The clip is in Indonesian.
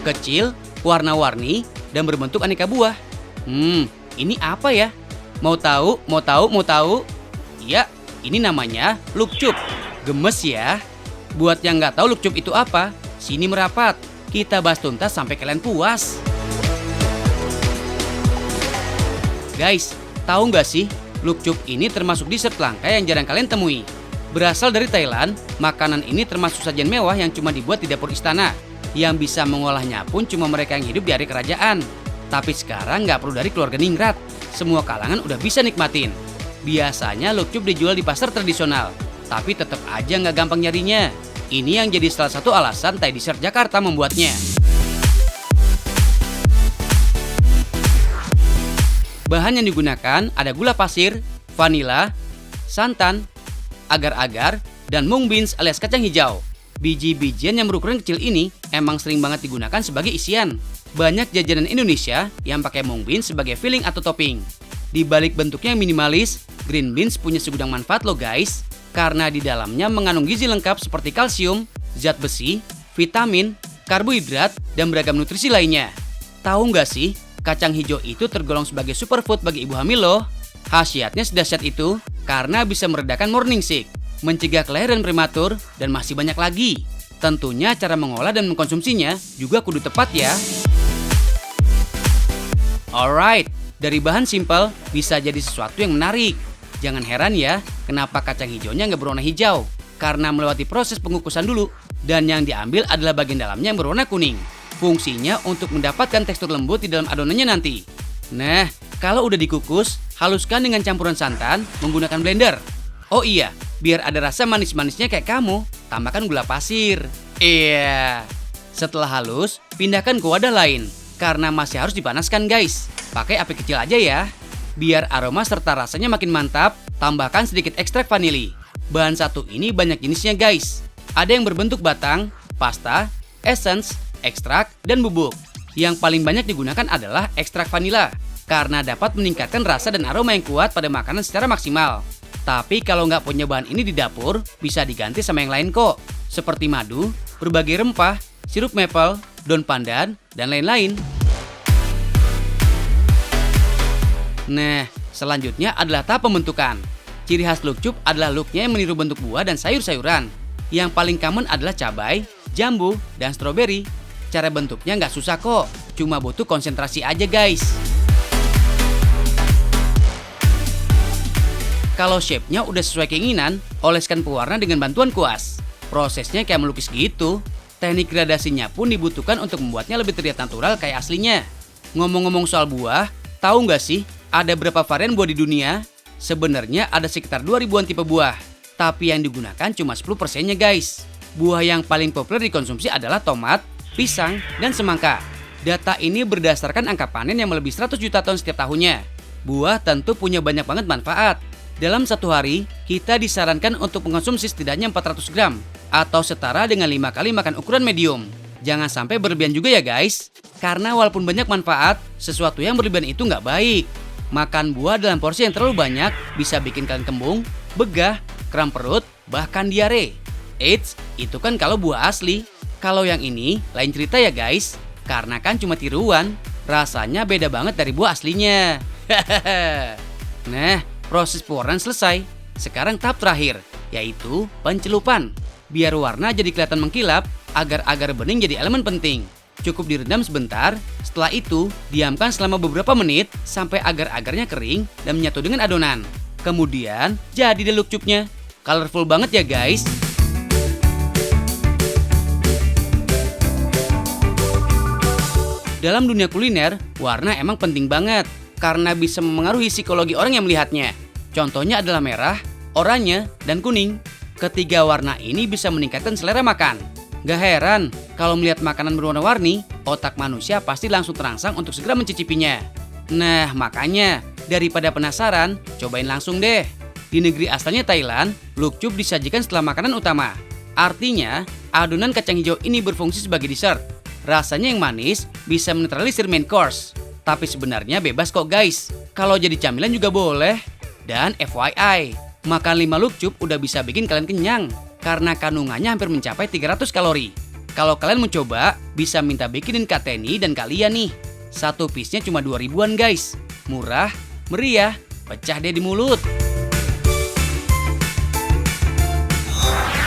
kecil, warna-warni, dan berbentuk aneka buah. Ini apa ya? Mau tahu? Mau tahu? Mau tahu? Ya, ini namanya lukcup. Gemes ya. Buat yang nggak tahu lukcup itu apa, sini merapat. Kita bahas tuntas sampai kalian puas. Guys, tahu nggak sih? Lukcup ini termasuk dessert langka yang jarang kalian temui. Berasal dari Thailand, makanan ini termasuk sajian mewah yang cuma dibuat di dapur istana. Yang bisa mengolahnya pun cuma mereka yang hidup di hari kerajaan. Tapi sekarang nggak perlu dari keluarga ningrat. Semua kalangan udah bisa nikmatin. Biasanya lukcup dijual di pasar tradisional. Tapi tetap aja nggak gampang nyarinya. Ini yang jadi salah satu alasan Thai Dessert Jakarta membuatnya. Bahan yang digunakan ada gula pasir, vanila, santan, agar-agar, dan mung beans alias kacang hijau. Biji-bijian yang berukuran kecil ini emang sering banget digunakan sebagai isian. Banyak jajanan Indonesia yang pakai mung beans sebagai filling atau topping. Di balik bentuknya yang minimalis, green beans punya segudang manfaat loh guys. Karena di dalamnya mengandung gizi lengkap seperti kalsium, zat besi, vitamin, karbohidrat, dan beragam nutrisi lainnya. Tahu nggak sih, kacang hijau itu tergolong sebagai superfood bagi ibu hamil loh. Khasiatnya sedahsyat itu karena bisa meredakan morning sick, mencegah kelahiran prematur, dan masih banyak lagi. Tentunya cara mengolah dan mengkonsumsinya juga kudu tepat ya. Alright, dari bahan simpel bisa jadi sesuatu yang menarik. Jangan heran ya, kenapa kacang hijaunya nggak berwarna hijau. Karena melewati proses pengukusan dulu, dan yang diambil adalah bagian dalamnya yang berwarna kuning. Fungsinya untuk mendapatkan tekstur lembut di dalam adonannya nanti. Nah, kalau udah dikukus, haluskan dengan campuran santan menggunakan blender. Oh iya, biar ada rasa manis-manisnya kayak kamu, tambahkan gula pasir. Iya. Setelah halus, pindahkan ke wadah lain. Karena masih harus dipanaskan guys. Pakai api kecil aja ya. Biar aroma serta rasanya makin mantap, tambahkan sedikit ekstrak vanili. Bahan satu ini banyak jenisnya guys. Ada yang berbentuk batang, pasta, essence, ekstrak, dan bubuk. Yang paling banyak digunakan adalah ekstrak vanila. Karena dapat meningkatkan rasa dan aroma yang kuat pada makanan secara maksimal. Tapi kalau nggak punya bahan ini di dapur, bisa diganti sama yang lain kok. Seperti madu, berbagai rempah, sirup maple, daun pandan, dan lain-lain. Nah, selanjutnya adalah tahap pembentukan. Ciri khas lukcup adalah looknya yang meniru bentuk buah dan sayur-sayuran. Yang paling common adalah cabai, jambu, dan stroberi. Cara bentuknya nggak susah kok, cuma butuh konsentrasi aja guys. Kalau shape-nya udah sesuai keinginan, oleskan pewarna dengan bantuan kuas. Prosesnya kayak melukis gitu. Teknik gradasinya pun dibutuhkan untuk membuatnya lebih terlihat natural kayak aslinya. Ngomong-ngomong soal buah, tahu nggak sih ada berapa varian buah di dunia? Sebenarnya ada sekitar 2000-an tipe buah. Tapi yang digunakan cuma 10%-nya guys. Buah yang paling populer dikonsumsi adalah tomat, pisang, dan semangka. Data ini berdasarkan angka panen yang melebihi 100 juta ton setiap tahunnya. Buah tentu punya banyak banget manfaat. Dalam satu hari, kita disarankan untuk mengonsumsi setidaknya 400 gram. Atau setara dengan 5 kali makan ukuran medium. Jangan sampai berlebihan juga ya guys. Karena walaupun banyak manfaat, sesuatu yang berlebihan itu nggak baik. Makan buah dalam porsi yang terlalu banyak bisa bikin kalian kembung, begah, kram perut, bahkan diare. Eits, itu kan kalau buah asli. Kalau yang ini, lain cerita ya guys. Karena kan cuma tiruan, rasanya beda banget dari buah aslinya. Nah, proses pewarnaan selesai. Sekarang tahap terakhir, yaitu pencelupan. Biar warna jadi kelihatan mengkilap, agar-agar bening jadi elemen penting. Cukup direndam sebentar, setelah itu diamkan selama beberapa menit sampai agar-agarnya kering dan menyatu dengan adonan. Kemudian jadi deh lukcupnya. Colorful banget ya guys. Dalam dunia kuliner, warna emang penting banget karena bisa memengaruhi psikologi orang yang melihatnya. Contohnya adalah merah, oranye, dan kuning. Ketiga warna ini bisa meningkatkan selera makan. Gak heran, kalau melihat makanan berwarna-warni, otak manusia pasti langsung terangsang untuk segera mencicipinya. Nah, makanya, daripada penasaran, cobain langsung deh. Di negeri asalnya Thailand, lukcup disajikan setelah makanan utama. Artinya, adonan kacang hijau ini berfungsi sebagai dessert. Rasanya yang manis, bisa menetralisir main course. Tapi sebenarnya bebas kok guys, kalau jadi camilan juga boleh. Dan FYI, makan 5 lukcup udah bisa bikin kalian kenyang. Karena kandungannya hampir mencapai 300 kalori. Kalau kalian mau coba, bisa minta bikinin Kak Teni dan kalian nih. Satu piece-nya cuma 2 ribuan guys. Murah, meriah, pecah deh di mulut.